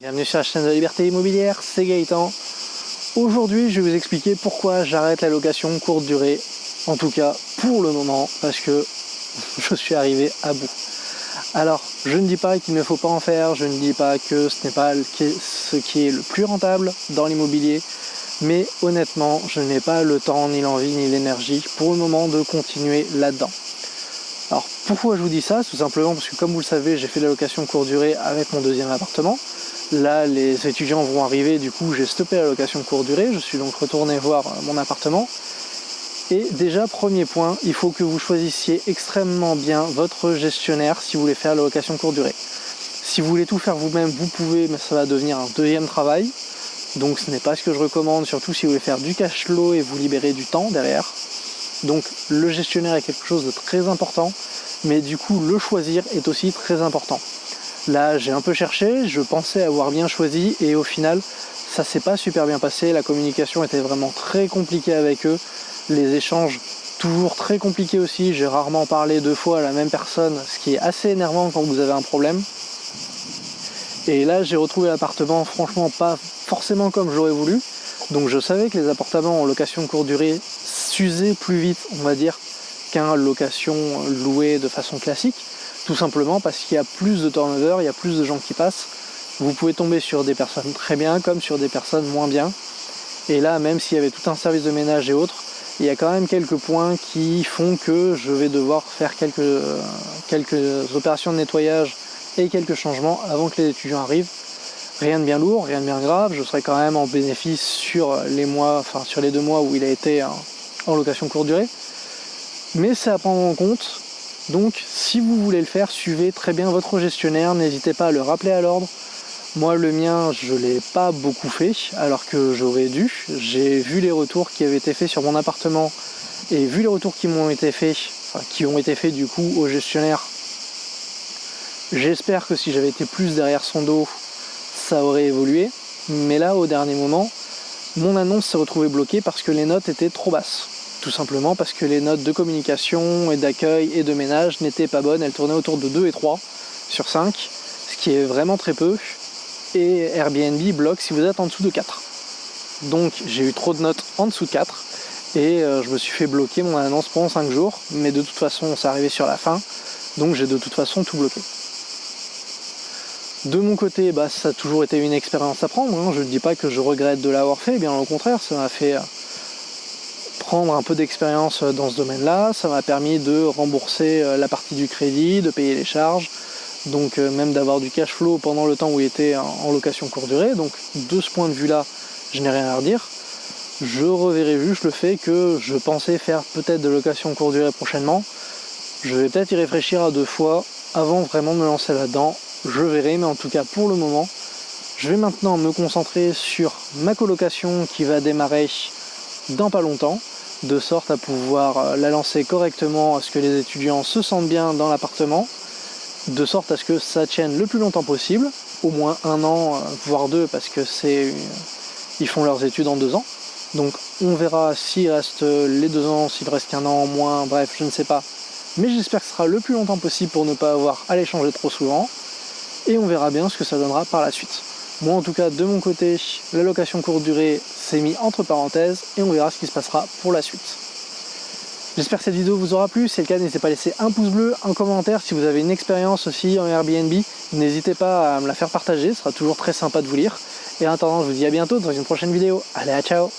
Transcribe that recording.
Bienvenue sur la chaîne de Liberté Immobilière, c'est Gaëtan. Aujourd'hui, je vais vous expliquer pourquoi j'arrête la location courte durée, en tout cas pour le moment, parce que je suis arrivé à bout. Alors, je ne dis pas qu'il ne faut pas en faire, je ne dis pas que ce n'est pas ce qui est le plus rentable dans l'immobilier, mais honnêtement, je n'ai pas le temps, ni l'envie, ni l'énergie pour le moment de continuer là-dedans. Alors, pourquoi je vous dis ça? Tout simplement parce que, comme vous le savez, j'ai fait la location courte durée avec mon deuxième appartement. Là, les étudiants vont arriver, du coup, j'ai stoppé la location courte durée. Je suis donc retourné voir mon appartement. Et déjà, premier point, il faut que vous choisissiez extrêmement bien votre gestionnaire si vous voulez faire la location courte durée. Si vous voulez tout faire vous-même, vous pouvez, mais ça va devenir un deuxième travail. Donc, ce n'est pas ce que je recommande, surtout si vous voulez faire du cash flow et vous libérer du temps derrière. Donc, le gestionnaire est quelque chose de très important, mais du coup, le choisir est aussi très important. Là, j'ai un peu cherché, je pensais avoir bien choisi et au final, ça s'est pas super bien passé. La communication était vraiment très compliquée avec eux. Les échanges, toujours très compliqués aussi. J'ai rarement parlé deux fois à la même personne, ce qui est assez énervant quand vous avez un problème. Et là, j'ai retrouvé l'appartement, franchement, pas forcément comme j'aurais voulu. Donc je savais que les appartements en location courte durée s'usaient plus vite, on va dire, qu'un location louée de façon classique. Tout simplement parce qu'il y a plus de turnover, il y a plus de gens qui passent. Vous pouvez tomber sur des personnes très bien comme sur des personnes moins bien. Et là, même s'il y avait tout un service de ménage et autres, il y a quand même quelques points qui font que je vais devoir faire quelques opérations de nettoyage et quelques changements avant que les étudiants arrivent. Rien de bien lourd, rien de bien grave, je serai quand même en bénéfice sur les 2 mois où il a été en location courte durée. Mais c'est à prendre en compte. Donc, si vous voulez le faire, suivez très bien votre gestionnaire, n'hésitez pas à le rappeler à l'ordre. Moi, le mien, je ne l'ai pas beaucoup fait, alors que j'aurais dû. J'ai vu les retours qui avaient été faits sur mon appartement et vu les retours qui ont été faits du coup au gestionnaire. J'espère que si j'avais été plus derrière son dos, ça aurait évolué. Mais là, au dernier moment, mon annonce s'est retrouvée bloquée parce que les notes étaient trop basses. Tout simplement parce que les notes de communication et d'accueil et de ménage n'étaient pas bonnes, elles tournaient autour de 2 et 3 sur 5, ce qui est vraiment très peu, et Airbnb bloque si vous êtes en dessous de 4. Donc j'ai eu trop de notes en dessous de 4, et je me suis fait bloquer mon annonce pendant 5 jours, mais de toute façon c'est arrivé sur la fin, donc j'ai de toute façon tout bloqué. De mon côté, ça a toujours été une expérience à prendre, je ne dis pas que je regrette de l'avoir fait, bien au contraire, ça m'a fait prendre un peu d'expérience dans ce domaine-là, ça m'a permis de rembourser la partie du crédit, de payer les charges, donc même d'avoir du cash flow pendant le temps où il était en location courte durée, donc de ce point de vue-là, je n'ai rien à redire. Je reverrai juste le fait que je pensais faire peut-être de location courte durée prochainement, je vais peut-être y réfléchir à 2 fois avant vraiment de me lancer là-dedans, je verrai, mais en tout cas pour le moment, je vais maintenant me concentrer sur ma colocation qui va démarrer dans pas longtemps, de sorte à pouvoir la lancer correctement, à ce que les étudiants se sentent bien dans l'appartement, de sorte à ce que ça tienne le plus longtemps possible, au moins 1 an, voire 2, parce que ils font leurs études en 2 ans. Donc on verra s'il reste les 2 ans, s'il reste qu'1 an, moins, bref, je ne sais pas. Mais j'espère que ce sera le plus longtemps possible pour ne pas avoir à les changer trop souvent. Et on verra bien ce que ça donnera par la suite. Moi en tout cas de mon côté, la location courte durée s'est mis entre parenthèses et on verra ce qui se passera pour la suite. J'espère que cette vidéo vous aura plu, si c'est le cas n'hésitez pas à laisser un pouce bleu, un commentaire si vous avez une expérience aussi en Airbnb, n'hésitez pas à me la faire partager, ce sera toujours très sympa de vous lire. Et en attendant je vous dis à bientôt dans une prochaine vidéo, allez à ciao.